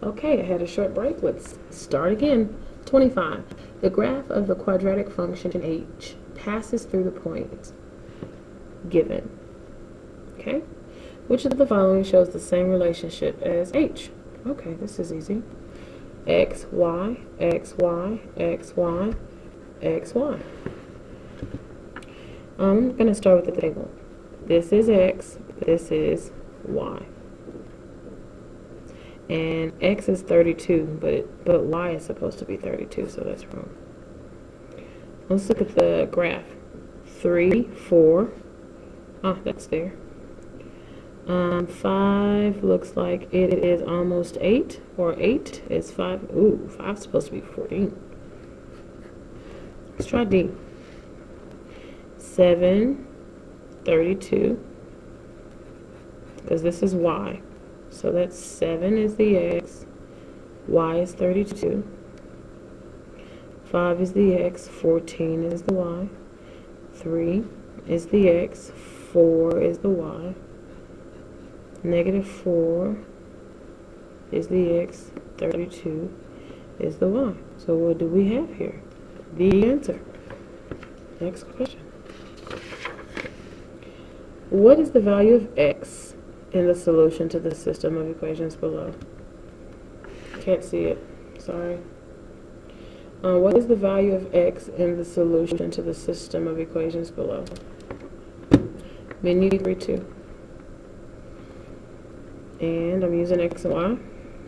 Okay, I had a short break. Let's start again. 25. The graph of the quadratic function h passes through the points given. Okay? Which of the following shows the same relationship as h? Okay, this is easy. X, y, x, y, x, y, x, y. I'm going to start with the table. This is x, this is y. And x is 32, but y is supposed to be 32, so that's wrong. Let's look at the graph. 3, 4. Ah, that's there. 5 looks like it is almost 8, or 8 is 5. Ooh, 5 is supposed to be 14. Let's try D. 7, 32, because this is y. So that's 7 is the x, y is 32, 5 is the x, 14 is the y, 3 is the x, 4 is the y, negative 4 is the x, 32 is the y. So what do we have here? The answer. Next question. What is the value of x in the solution to the system of equations below? Can't see it. Sorry. What is the value of x in the solution to the system of equations below? Menu 3, 2. And I'm using x and y.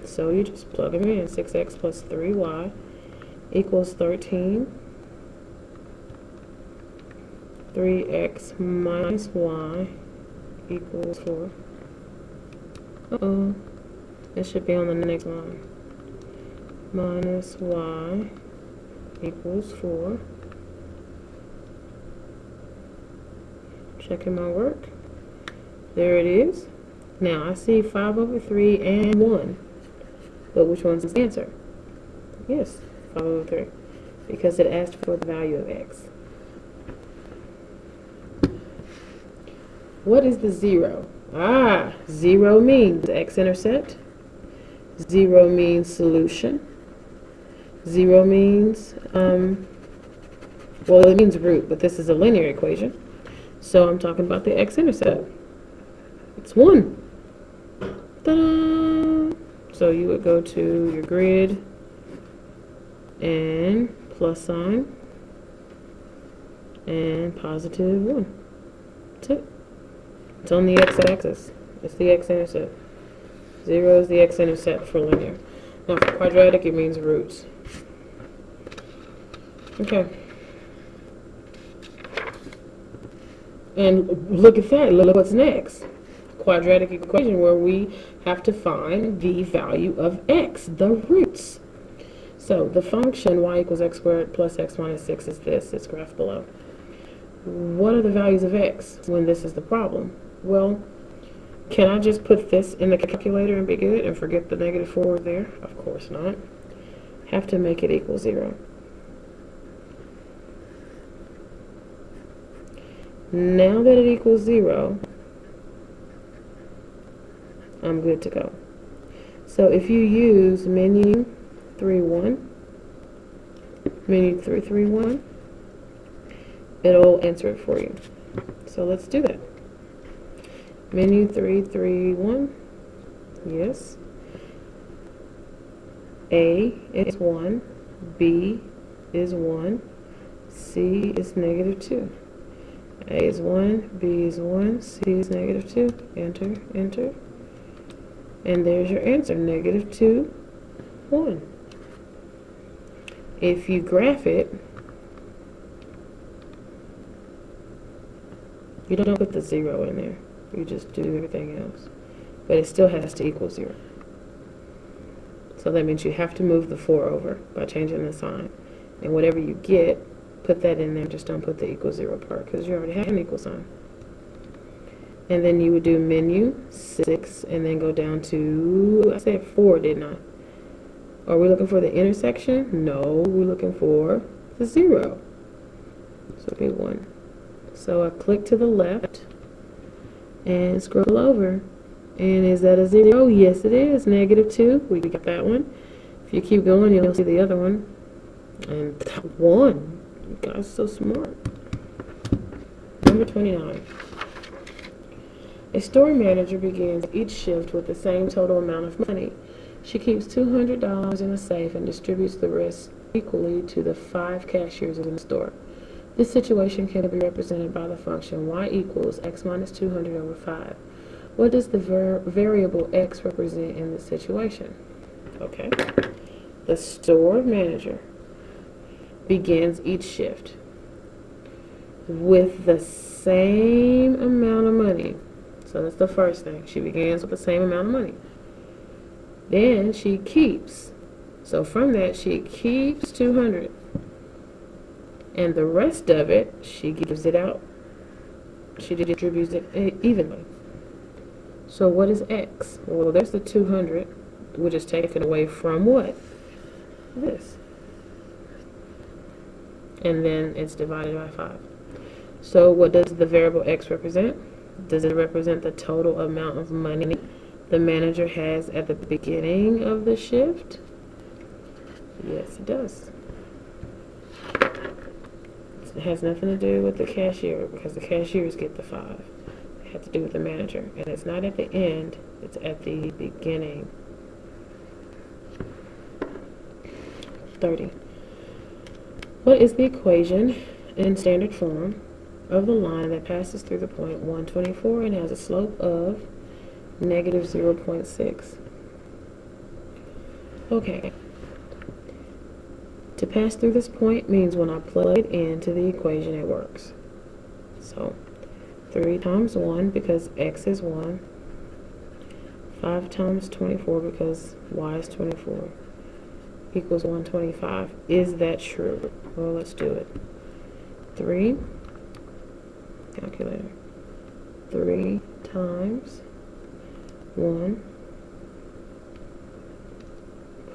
So you just plug them in. 6x plus 3y equals 13. 3x minus y equals 4. Uh-oh. It should be on the next line. Minus y equals 4. Checking my work. There it is. Now I see 5 over 3 and 1. But which one's the answer? Yes, 5 over 3. Because it asked for the value of x. What is the 0? 0 means x-intercept. 0 means solution. 0 means, well, it means root, but this is a linear equation. So I'm talking about the x-intercept. It's 1. Ta-da! So you would go to your grid and plus sign and positive 1. That's it. It's on the x-axis. It's the x-intercept. 0 is the x-intercept for linear. Now for quadratic, it means roots. Okay. And look at that. Look what's next. Quadratic equation where we have to find the value of x, the roots. So the function y equals x squared plus x minus 6 is this graph below. What are the values of x when this is the problem? Well, can I just put this in the calculator and be good and forget the negative 4 there? Of course not. Have to make it equal 0. Now that it equals 0, I'm good to go. So if you use menu 3.1, menu 3.3.1, it'll answer it for you. So let's do that. Menu 3.3.1, yes. A is 1, B is 1, C is negative 2. A is 1, B is 1, C is negative 2. Enter, enter. And there's your answer, negative 2, 1. If you graph it, you don't put the 0 in there. You just do everything else. But it still has to equal 0. So that means you have to move the 4 over by changing the sign. And whatever you get, put that in there. Just don't put the equal 0 part because you already have an equal sign. And then you would do menu 6 and then go down to, I said 4, didn't I? Are we looking for the intersection? No, we're looking for the 0. So it'll be 1. So I click to the left and scroll over And is that a 0? Yes, it is. -2. We got that one. If you keep going, you'll see the other one. And 1. You guys are so smart. Number 29. A store manager begins each shift with the same total amount of money. She keeps $200 in a safe and distributes the rest equally to the 5 cashiers in the store. This situation can be represented by the function y equals x minus 200 over 5. What does the variable x represent in this situation? Okay. The store manager begins each shift with the same amount of money. So that's the first thing. She begins with the same amount of money. Then she keeps. So from that, she keeps 200. And the rest of it, she gives it out. She distributes it evenly. So what is x? Well, there's the 200, which is taken away from what? This. And then it's divided by 5. So what does the variable x represent? Does it represent the total amount of money the manager has at the beginning of the shift? Yes, it does. It has nothing to do with the cashier because the cashiers get the 5. It has to do with the manager. And it's not at the end, it's at the beginning. 30. What is the equation in standard form of the line that passes through the point 124 and has a slope of -0.6? Okay. To pass through this point means when I plug it into the equation, it works. So 3 times 1 because x is 1. 5 times 24 because y is 24 equals 125. Is that true? Well, let's do it. 3, calculator, 3 times 1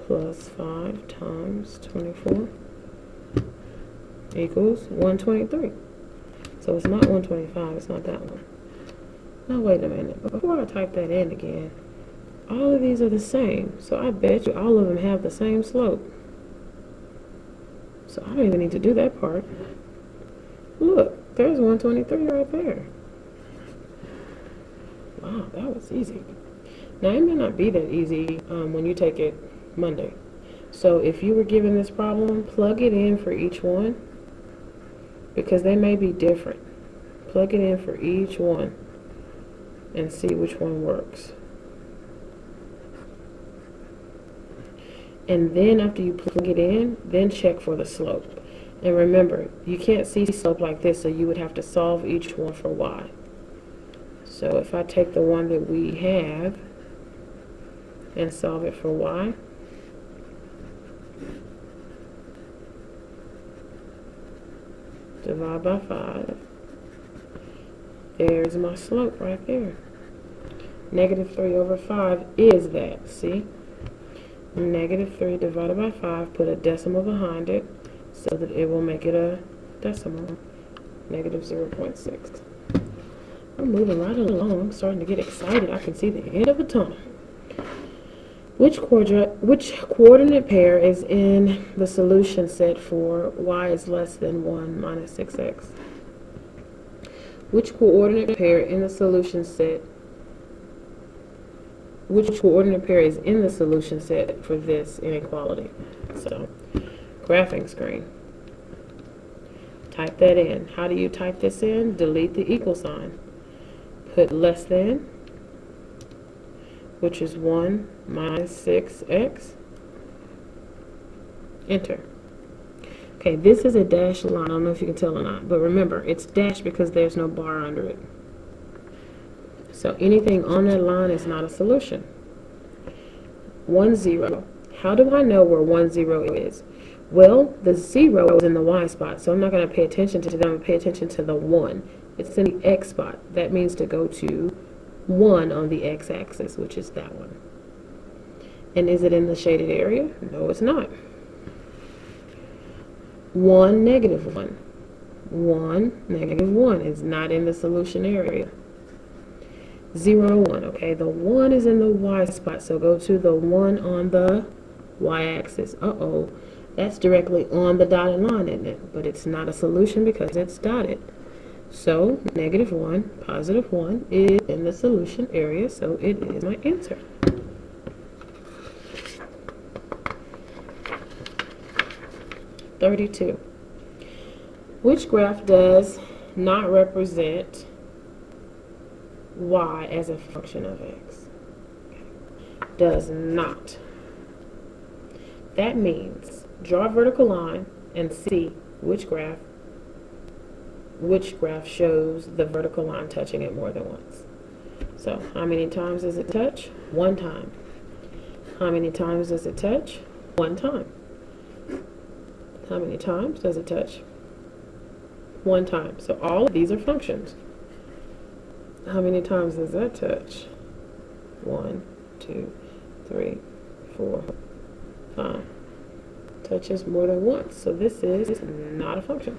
plus 5 times 24 equals 123. So it's not 125, it's not that one. Now wait a minute, before I type that in again, all of these are the same, so I bet you all of them have the same slope. So I don't even need to do that part. Look, there's 123 right there. Wow, that was easy. Now it may not be that easy when you take it Monday. So if you were given this problem, plug it in for each one because they may be different. Plug it in for each one and see which one works. And then after you plug it in, then check for the slope. And remember, you can't see slope like this, so you would have to solve each one for y. So if I take the one that we have and solve it for y, divide by 5, there's my slope right there. -3 over 5 is that, see? -3 divided by 5, put a decimal behind it so that it will make it a decimal. -0.6. I'm moving right along. I'm starting to get excited. I can see the end of the tunnel. Which coordinate pair is in the solution set for y is less than 1 minus 6x? Which coordinate pair in the solution set? Which coordinate pair is in the solution set for this inequality? So, graphing screen. Type that in. How do you type this in? Delete the equal sign. Put less than, which is 1 minus 6x. Enter. Okay, this is a dashed line. I don't know if you can tell or not, but remember, it's dashed because there's no bar under it. So anything on that line is not a solution. 1, 0. How do I know where 1, 0 is? Well, the 0 is in the y spot, so I'm not going to pay attention to that. I'm going to pay attention to the 1. It's in the x spot. That means to go to 1 on the x-axis, which is that one. And is it in the shaded area? No, it's not. 1, -1. 1, -1 is not in the solution area. 0, 1. Okay, the 1 is in the y spot, so go to the 1 on the y-axis. Uh-oh, that's directly on the dotted line, isn't it? But it's not a solution because it's dotted. So negative 1, positive 1 is in the solution area, so it is my answer. (32) Which graph does not represent y as a function of x? Does not. That means draw a vertical line and see which graph shows the vertical line touching it more than once. So how many times does it touch? 1 time. How many times does it touch? 1 time. How many times does it touch? 1 time. So all of these are functions. How many times does that touch? 1, 2, 3, 4, 5. Touches more than once. So this is not a function.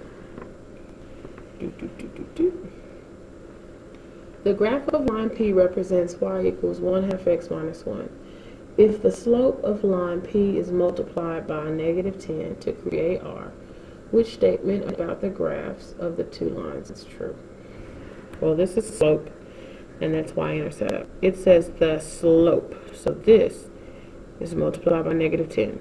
The graph of line P represents y equals 1/2 x minus 1. If the slope of line P is multiplied by -10 to create R, which statement about the graphs of the two lines is true? Well, this is slope, and that's y-intercept. It says the slope. So this is multiplied by -10.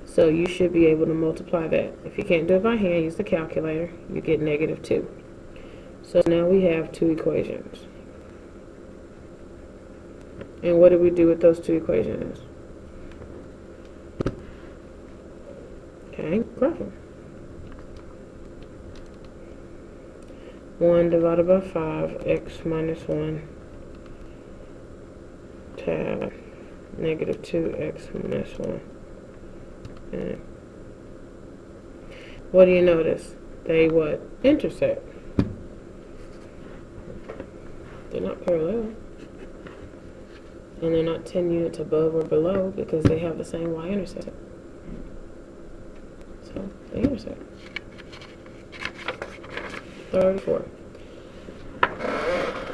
So you should be able to multiply that. If you can't do it by hand, use the calculator. You get -2. So now we have 2 equations. And what do we do with those 2 equations? Okay, graph them. 1 divided by 5, x minus 1, tab, -2x minus 1. And what do you notice? They what? Intersect. They're not parallel. And they're not 10 units above or below because they have the same y-intercept. So they intersect. 34.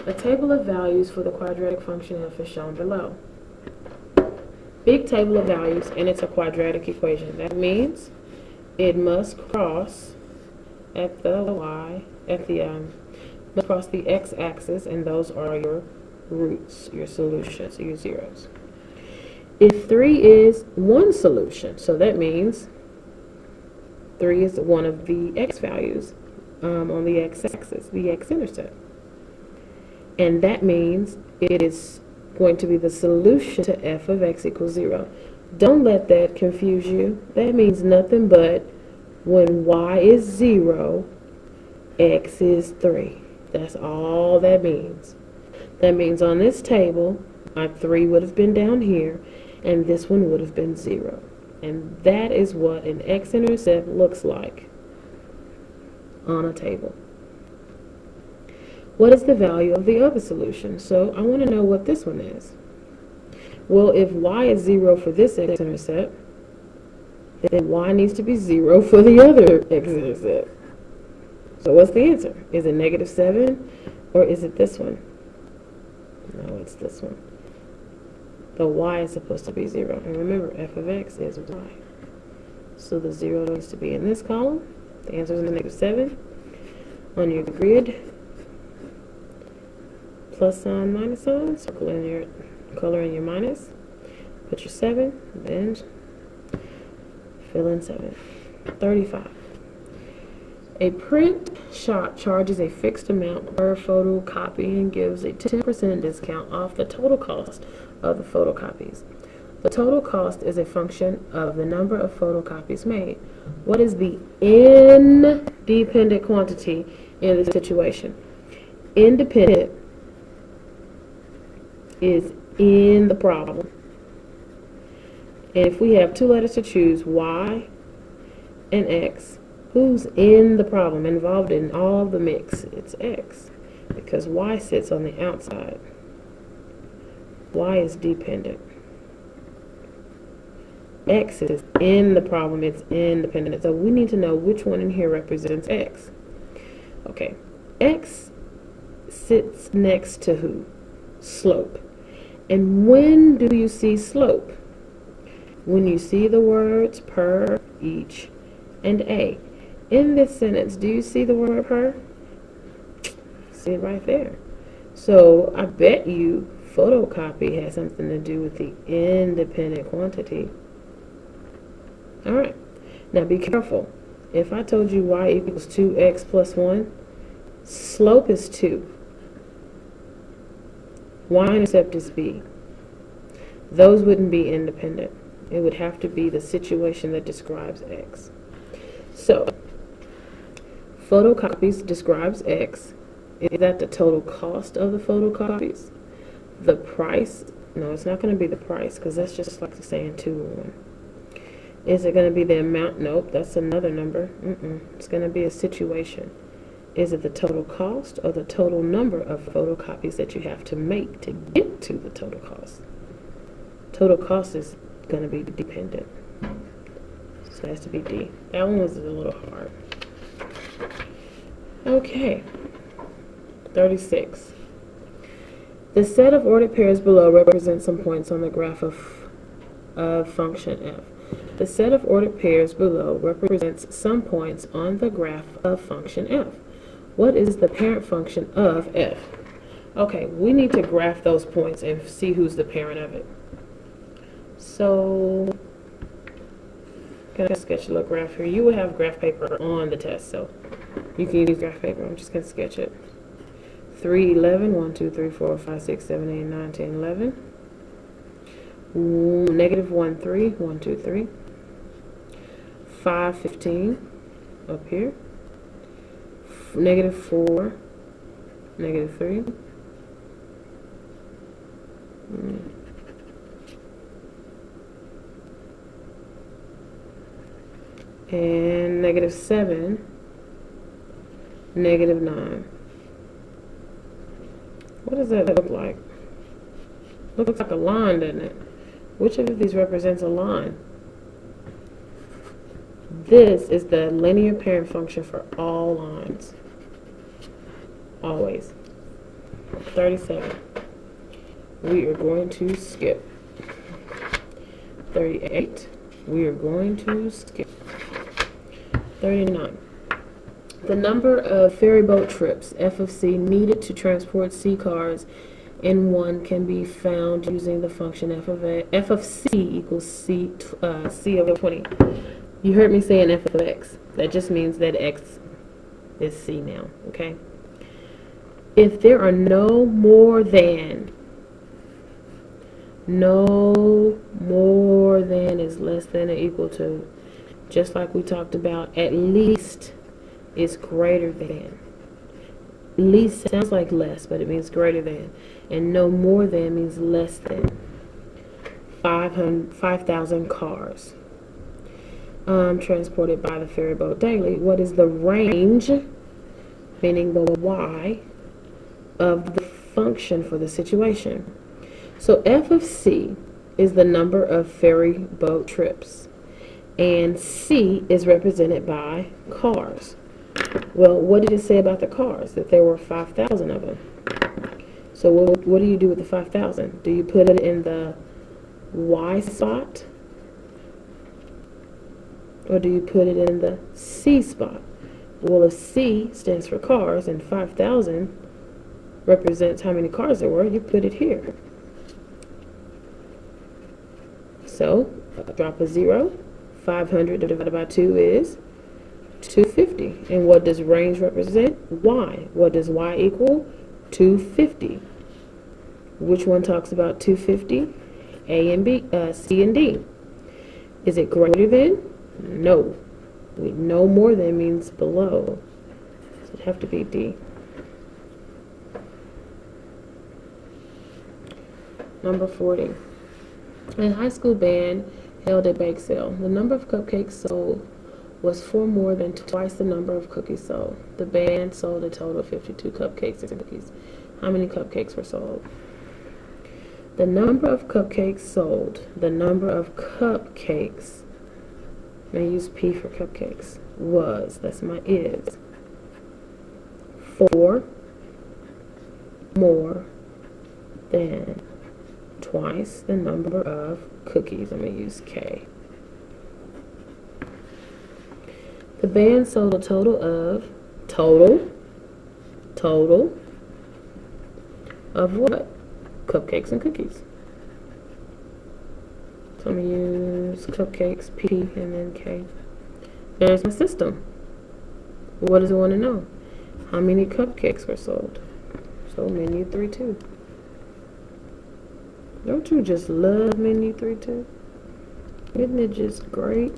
A table of values for the quadratic function f is shown below. Big table of values, and it's a quadratic equation. That means it must cross at the must cross the x-axis, and those are your roots, your solutions, your zeros. If 3 is one solution, so that means 3 is one of the x values on the x-axis, the x-intercept. And that means it is going to be the solution to f of x equals 0. Don't let that confuse you. That means nothing but when y is 0, x is 3. That's all that means. That means on this table, my 3 would have been down here, and this one would have been 0. And that is what an x-intercept looks like on a table. What is the value of the other solution? So I want to know what this one is. Well, if y is 0 for this x-intercept, then y needs to be 0 for the other x-intercept. So what's the answer? Is it -7 or is it this one? No, it's this one. The y is supposed to be 0. And remember, f of x is y. So the 0 needs to be in this column. The answer is -7. On your grid, plus sign, minus sign, circle in your color in your minus. Put your 7, then fill in 7. 35. A print shop charges a fixed amount per photocopy and gives a 10% discount off the total cost of the photocopies. The total cost is a function of the number of photocopies made. What is the independent quantity in this situation? Independent is in the problem. And if we have 2 letters to choose, y and x, who's in the problem, involved in all the mix? It's x, because y sits on the outside. Y is dependent. X is in the problem, it's independent. So we need to know which one in here represents x. Okay, x sits next to who? slope. And when do you see slope? When you see the words per, each, and a. In this sentence, do you see the word per? See it right there. So I bet you photocopy has something to do with the independent quantity. All right. Now be careful. If I told you y equals 2x plus 1, slope is 2. Y-intercept is b. Those wouldn't be independent. It would have to be the situation that describes x. So, photocopies describes x. Is that the total cost of the photocopies? The price? No, it's not going to be the price, because that's just like saying 2 or 1. Is it going to be the amount? Nope, that's another number. It's going to be a situation. Is it the total cost or the total number of photocopies that you have to make to get to the total cost? Total cost is going to be dependent. So it has to be D. That one was a little hard. Okay. 36. The set of ordered pairs below represents some points on the graph of function f. The set of ordered pairs below represents some points on the graph of function f. What is the parent function of f? Okay, we need to graph those points and see who's the parent of it. So, can I sketch a little graph here? You will have graph paper on the test, so you can use graph paper. I'm just going to sketch it. 3, 11, 1, 2, 3, 4, 5, 6, 7, 8, 9, 10, 11. Negative 1, 3, 1, 2, 3. 5, 15 up here. Negative 4, negative 3. And negative 7, negative 9. What does that look like? Looks like a line, doesn't it? Which of these represents a line? This is the linear parent function for all lines. Always. 37. We are going to skip. 38. We are going to skip. 39. The number of ferry boat trips, F of C, needed to transport C cars in one can be found using the function f of C equals C over 20. You heard me saying f of x. That just means that x is C now, okay? If there are no more than is less than or equal to, just like we talked about, at least is greater than. Least sounds like less, but it means greater than. And no more than means less than. 5,000 cars transported by the ferry boat daily. What is the range, meaning the y, of the function for the situation? So f of c is the number of ferry boat trips, and c is represented by cars. Well, what did it say about the cars? That there were 5,000 of them. So what do you do with the 5,000? Do you put it in the y spot? Or do you put it in the c spot? Well, if c stands for cars and 5,000 represents how many cars there were, you put it here. So, drop a 0. 500 divided by 2 is 250. And what does range represent? Y. What does y equal? 250. Which one talks about 250? A and B, C and D. Is it greater than? No. No more than means below. So it'd have to be D. Number 40. A high school band held a bake sale. The number of cupcakes sold was more than twice the number of cookies sold. The band sold a total of 52 cupcakes and cookies. How many cupcakes were sold? The number of cupcakes sold. The number of cupcakes. I use P for cupcakes. Was. That's my is. 4 more then twice the number of cookies. I'm going to use K. The band sold a total of, total of what? Cupcakes and cookies. So I'm going to use cupcakes, P, and then K. There's my system. What does it want to know? How many cupcakes were sold? So menu 3-2. Don't you just love menu 3-2? Isn't it just great?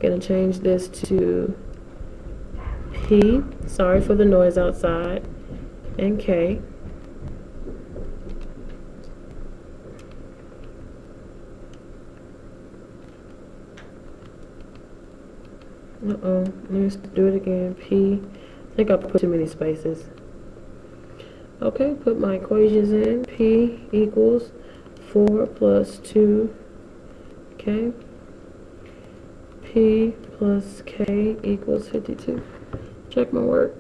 Gonna change this to P, sorry for the noise outside, and K. Let me do it again. P, I think I put too many spaces. Okay, put my equations in. P equals 4 plus 2, okay. P plus K equals 52. Check my work.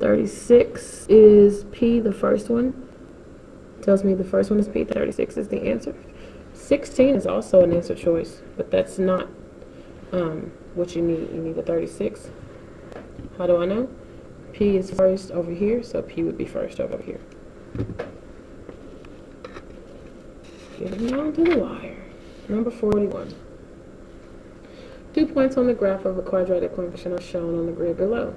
36 is P, the first one. Tells me the first one is P, 36 is the answer. 16 is also an answer choice, but that's not what you need. You need a 36. How do I know? P is first over here, so P would be first over here. Getting down to the wire. Number 41. 2 points on the graph of a quadratic function are shown on the grid below.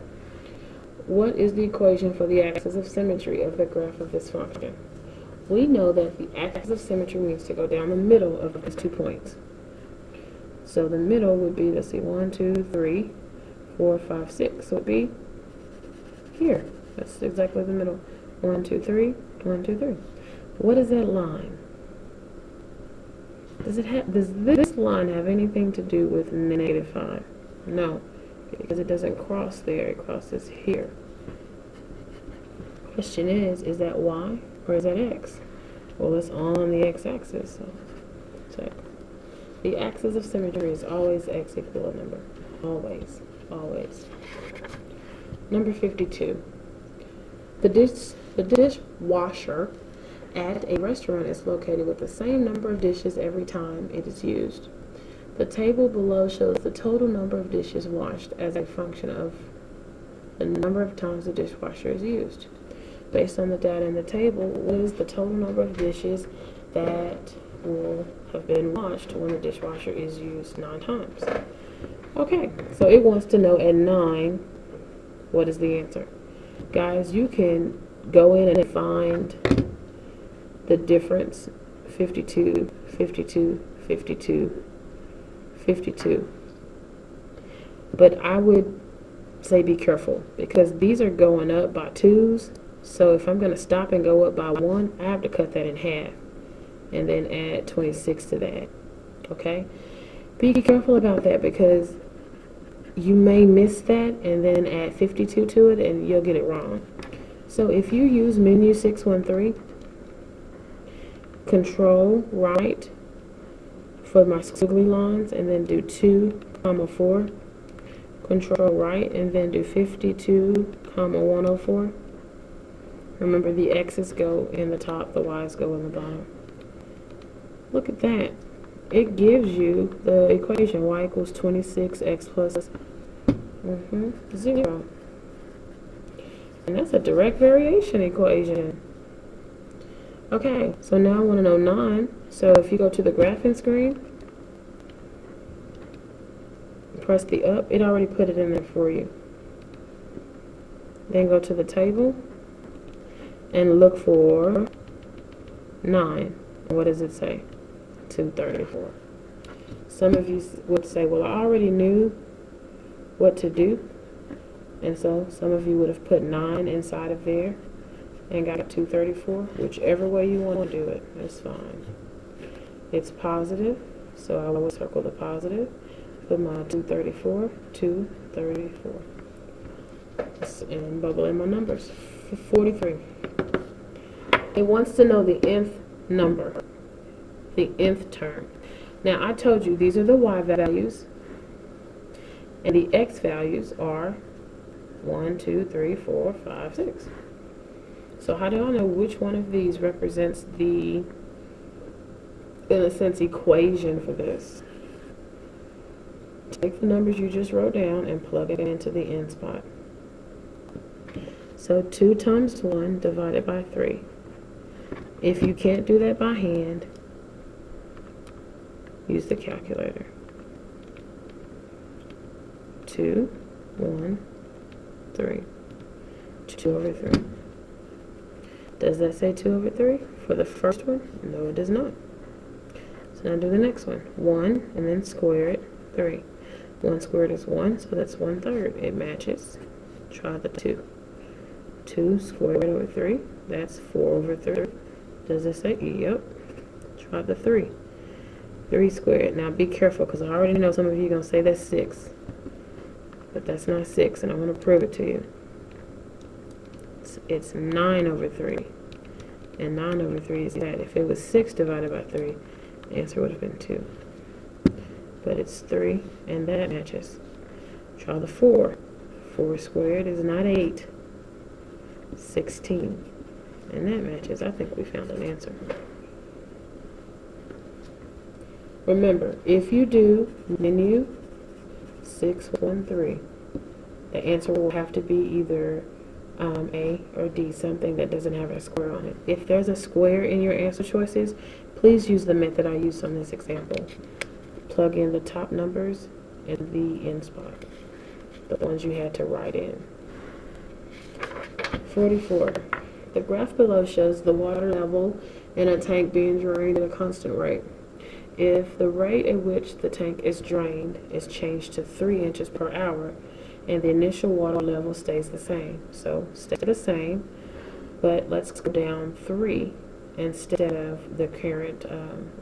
What is the equation for the axis of symmetry of the graph of this function? We know that the axis of symmetry means to go down the middle of these 2 points. So the middle would be, let's see, 1, 2, 3, 4, 5, 6. So it would be here. That's exactly the middle. 1, 2, 3, 1, 2, 3. What is that line? Does this line have anything to do with -5? No, because it doesn't cross there. It crosses here. Question is that Y or is that X? Well, it's on the x-axis, so check. The axis of symmetry is always x equal a number. Always. Always. Number 52. The dishwasher at a restaurant is located with the same number of dishes every time it is used. The table below shows the total number of dishes washed as a function of the number of times the dishwasher is used. Based on the data in the table, what is the total number of dishes that will have been washed when the dishwasher is used 9 times? Okay, so it wants to know at 9, what is the answer? Guys, you can go in and find the difference, 52, 52, 52, 52. But I would say be careful because these are going up by 2s. So if I'm going to stop and go up by 1, I have to cut that in half and then add 26 to that. Okay? Be careful about that because you may miss that and then add 52 to it and you'll get it wrong. So if you use menu 613, control right for my squiggly lines and then do 2, 4, control right and then do 52, 104. Remember the x's go in the top, the y's go in the bottom. Look at that. It gives you the equation y equals 26, x plus 0. And that's a direct variation equation. Okay, so now I want to know 9. So if you go to the graphing screen, press the up, it already put it in there for you. Then go to the table and look for 9. What does it say? 234. Some of you would say, well, I already knew what to do. And so some of you would have put 9 inside of there and got 234. Whichever way you want to do it, it's fine. It's positive, so I will circle the positive. Put my 234, 234. And bubble in my numbers. 43. It wants to know the nth number, the nth term. Now I told you these are the y values, and the x values are 1, 2, 3, 4, 5, 6. So how do I know which one of these represents the, in a sense, equation for this? Take the numbers you just wrote down and plug it into the end spot. So 2 times 1 divided by 3. If you can't do that by hand, use the calculator. 2, 1, 3. 2 over 3. Does that say 2 over 3 for the first one? No, it does not. So now do the next one. 1 and then square it, 3. 1 squared is 1, so that's 1/3. It matches. Try the 2. 2 squared over 3, that's 4 over 3. Does it say? Yep. Try the 3. 3 squared. Now be careful, because I already know some of you are going to say that's 6. But that's not 6, and I want to prove it to you. It's 9 over 3. And 9 over 3 is that. If it was 6 divided by 3, the answer would have been 2. But it's 3, and that matches. Try the 4. 4 squared is not 8. 16. And that matches. I think we found an answer. Remember, if you do menu 613, the answer will have to be either A or D, something that doesn't have a square on it. If there's a square in your answer choices, please use the method I used on this example. Plug in the top numbers in the end spot, the ones you had to write in. 44. The graph below shows the water level in a tank being drained at a constant rate. If the rate at which the tank is drained is changed to 3 inches per hour and the initial water level stays the same. So stay the same, but let's go down 3 instead of the current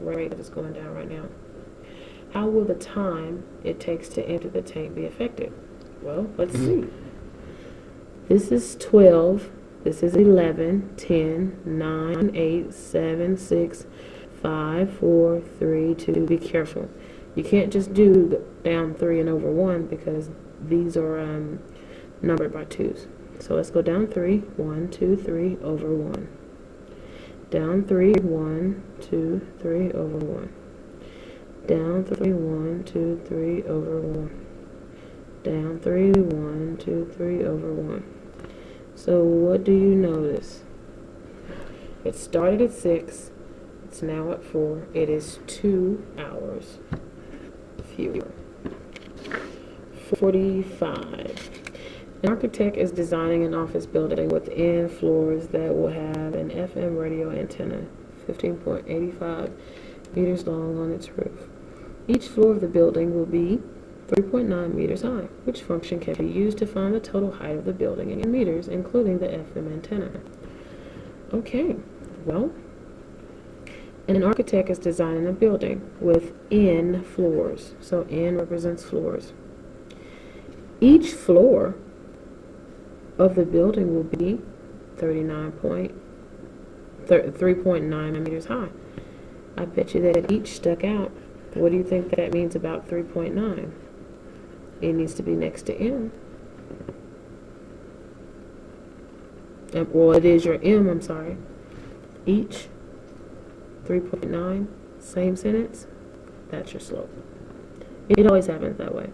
rate that is going down right now. How will the time it takes to empty the tank be affected? Well, let's see. This is 12, this is 11, 10, 9, 8, 7, 6, 5, 4, 3, 2. Be careful. You can't just do down 3 and over 1 because these are numbered by 2's. So let's go down 3, 1, 2, 3, over 1. Down 3, 1, 2, 3, over 1. Down 3, 1, 2, 3, over 1. Down 3, 1, 2, 3, over 1. So what do you notice? It started at 6. It's now at 4. It is 2 hours fewer. 45. An architect is designing an office building within floors that will have an FM radio antenna, 15.85 meters long on its roof. Each floor of the building will be 3.9 meters high, which function can be used to find the total height of the building in meters, including the FM antenna. Okay, well, an architect is designing a building with N floors. So N represents floors. Each floor of the building will be 3.9 meters high. I bet you that each stuck out. What do you think that means about 3.9? It needs to be next to M. Well, it is your M, I'm sorry. Each 3.9, same sentence, that's your slope. It always happens that way.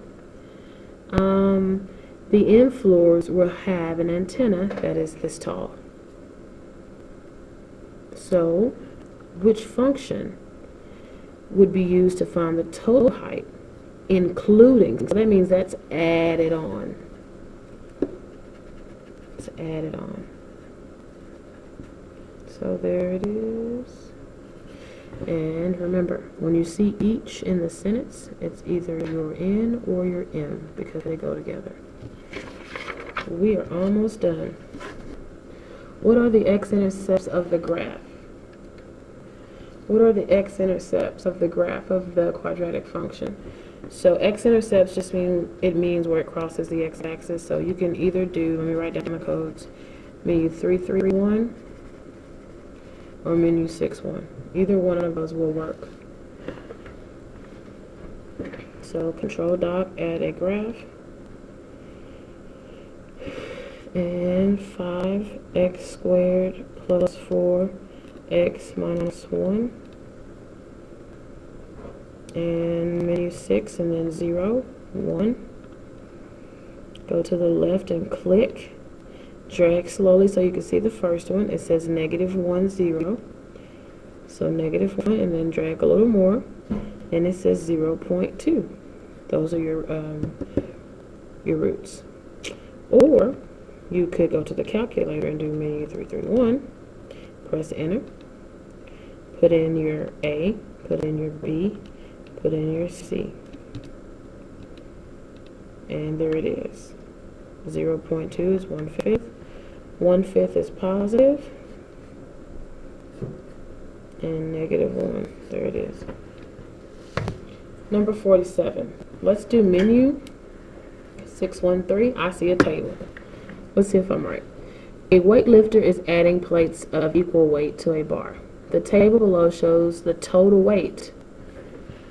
The end floors will have an antenna that is this tall. So, which function would be used to find the total height, including, so that means that's added on. It's added on. So there it is. And remember, when you see each in the sentence, it's either your N or your M because they go together. We are almost done. What are the x-intercepts of the graph? What are the x-intercepts of the graph of the quadratic function? So x-intercepts just means where it crosses the x-axis. So you can either do, let me write down the codes, menu 331 or menu 61. Either one of those will work. So control doc, add a graph. and 5x squared plus 4x minus 1, and menu 6, and then 0, 1. Go to the left and click. Drag slowly so you can see the first one. It says -1, 0. So -1, and then drag a little more, and it says 0.2. Those are your roots. Or you could go to the calculator and do menu 331. Press enter. Put in your A. Put in your B. Put in your C. And there it is. 0.2 is 1/5. 1/5 is positive. And -1. There it is. Number 47. Let's do menu 613. I see a table. Let's see if I'm right. A weightlifter is adding plates of equal weight to a bar. The table below shows the total weight,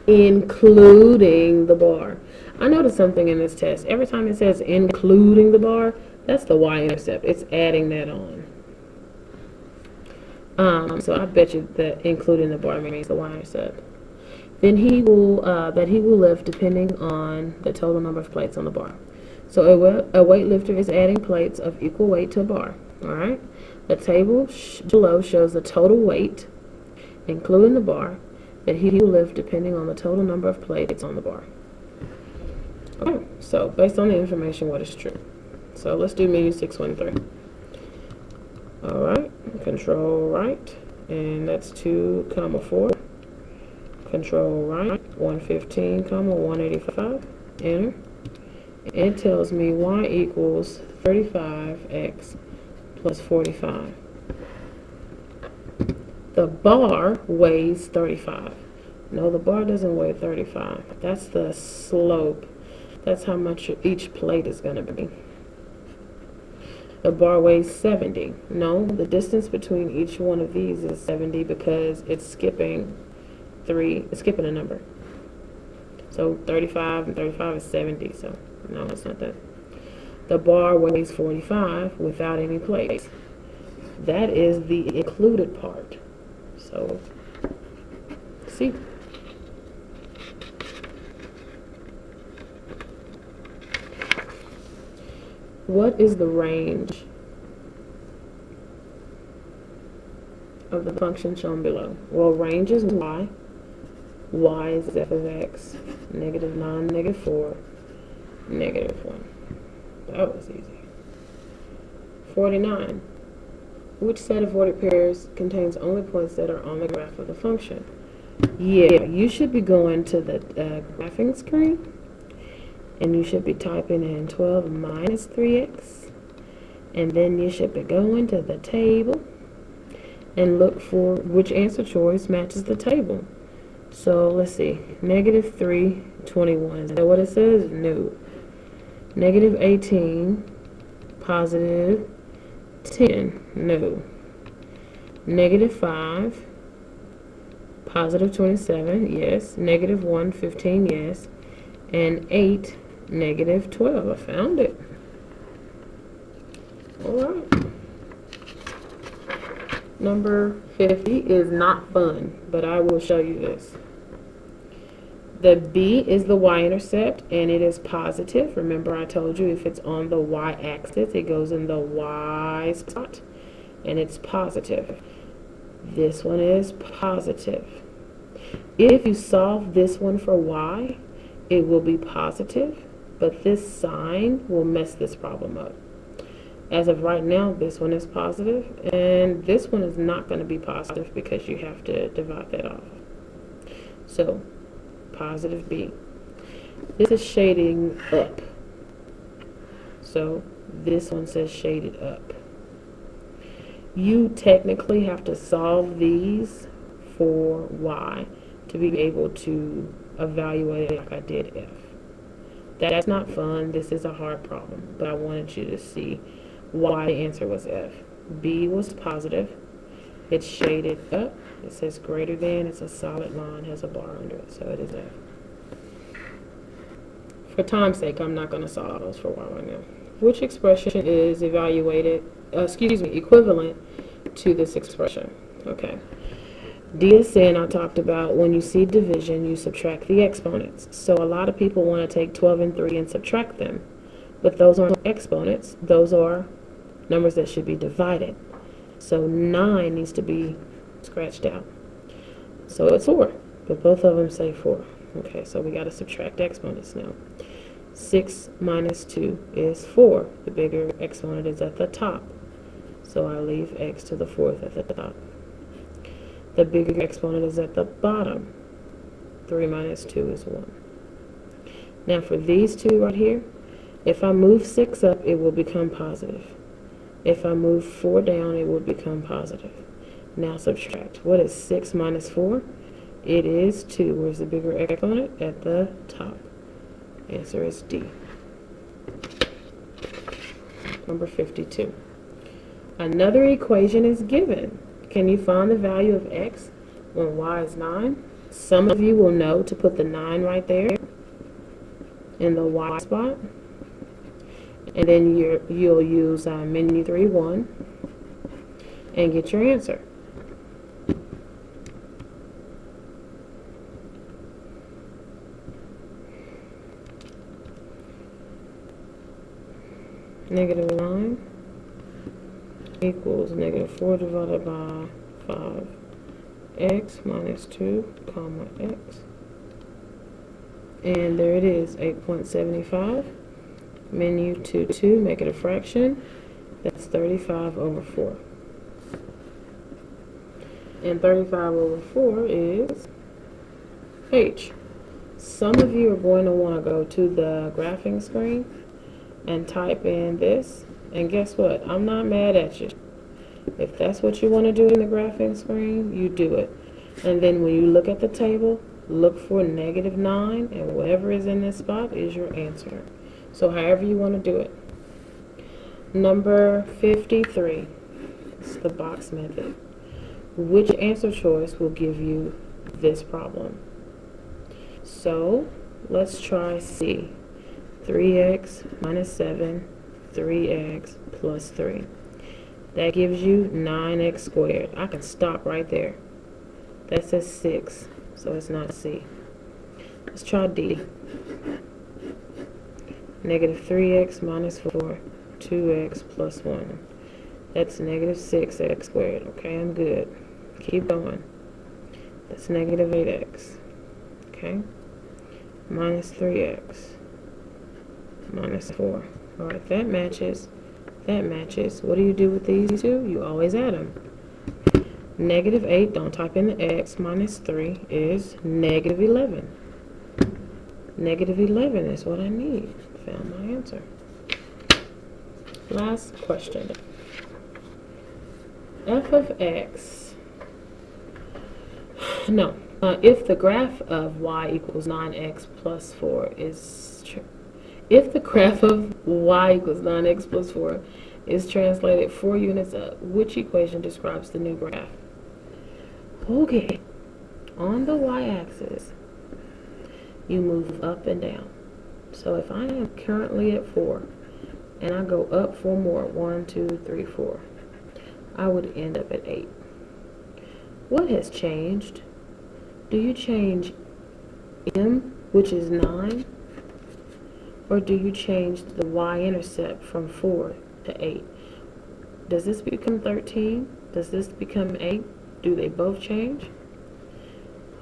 including the bar. I noticed something in this test. Every time it says including the bar, that's the y-intercept. It's adding that on. So I bet you that including the bar means the y-intercept. Then he will lift depending on the total number of plates on the bar. So a weightlifter is adding plates of equal weight to a bar. All right. The table below shows the total weight, including the bar, that he will lift depending on the total number of plates on the bar. Okay. So based on the information, what is true? So let's do menu 613. All right. Control right, and that's 2, 4. Control right, 115, 185. Enter. It tells me y equals 35x plus 45. The bar weighs 35. No, the bar doesn't weigh 35. That's the slope. That's how much each plate is going to be. The bar weighs 70. No, the distance between each one of these is 70 because it's skipping a number. So 35 and 35 is 70. So no, it's not that. The bar weighs 45 without any plates. That is the included part. So, see. What is the range of the function shown below? Well, range is y. Y is f of x, -9, -4, -1. That was easy. 49. Which set of ordered pairs contains only points that are on the graph of the function? Yeah, you should be going to the graphing screen, and you should be typing in 12 minus 3x, and then you should be going to the table and look for which answer choice matches the table. So let's see, -3, 21. Is that what it says? No. -18, positive 10. No. -5, positive 27. Yes. -1, 15. Yes. And 8, -12. I found it. All right. Number 50 is not fun, but I will show you this. The B is the y-intercept, and it is positive. Remember, I told you if it's on the y-axis, it goes in the y spot, and it's positive. This one is positive. If you solve this one for y, it will be positive, but this sign will mess this problem up. As of right now, this one is positive, and this one is not going to be positive because you have to divide that off. So, positive B. This is shading up. So, this one says shaded up. You technically have to solve these for y to be able to evaluate it like I did F. That's not fun. This is a hard problem, but I wanted you to see why the answer was F. B was positive. It's shaded up. It says greater than. It's a solid line, has a bar under it, so it is F. For time's sake, I'm not going to solve those for y right now. which expression is equivalent to this expression? Okay. D is saying, I talked about when you see division, you subtract the exponents. So a lot of people want to take 12 and 3 and subtract them. But those aren't exponents. Those are numbers that should be divided. So 9 needs to be scratched out. So it's 4, but both of them say 4. Okay, so we got to subtract exponents now. 6 minus 2 is 4. The bigger exponent is at the top. So I leave x to the 4th at the top. The bigger exponent is at the bottom. 3 minus 2 is 1. Now for these two right here, if I move 6 up, it will become positive. If I move 4 down, it will become positive. Now subtract. What is 6 minus 4? It is 2. Where's the bigger exponent? At the top. Answer is D. Number 52. Another equation is given. Can you find the value of x when y is 9? Some of you will know to put the 9 right there in the y spot. And then you'll use menu 3-1 and get your answer. Negative 9 equals negative 4 divided by 5. X minus 2, comma, x. And there it is, 8.75. Menu 2, make it a fraction. That's 35 over 4. And 35 over 4 is H. Some of you are going to want to go to the graphing screen and type in this. And guess what? I'm not mad at you. If that's what you want to do in the graphing screen, you do it. And then when you look at the table, look for negative 9, and whatever is in this spot is your answer. So however you want to do it. Number 53. It's the box method. Which answer choice will give you this problem? So let's try C. 3x minus 7, 3x plus 3. That gives you 9x squared. I can stop right there. That says 6, so it's not C. Let's try D. Negative 3x minus 4, 2x plus 1. That's negative 6x squared. Okay, I'm good. Keep going. That's negative 8x. Okay. Minus 3x. Minus 4. Alright, that matches. That matches. What do you do with these two? You always add them. Negative 8, don't type in the x, minus 3 is negative 11. Negative 11 is what I need. Found my answer. Last question. F of x. No. If the graph of y equals 9x plus 4 is if the graph of y equals 9x plus 4 is translated 4 units up, which equation describes the new graph? Okay. On the y-axis, you move up and down. So if I am currently at 4, and I go up 4 more, 1, 2, 3, 4, I would end up at 8. What has changed? Do you change m, which is 9, or do you change the y-intercept from 4 to 8? Does this become 13? Does this become 8? Do they both change?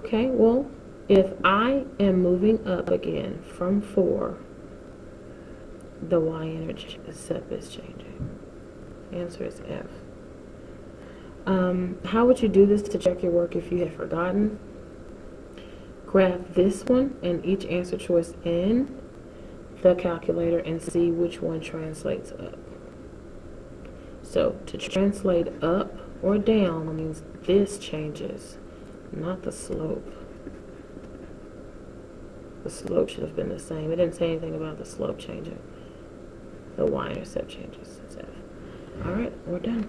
Okay, well, if I am moving up again from 4, the y-intercept is changing. Answer is F. How would you do this to check your work if you have forgotten? Grab this one and each answer choice in the calculator and see which one translates up. So to translate up or down means this changes, not the slope. The slope should have been the same. It didn't say anything about the slope changing. The y-intercept changes. It's F. All right, we're done.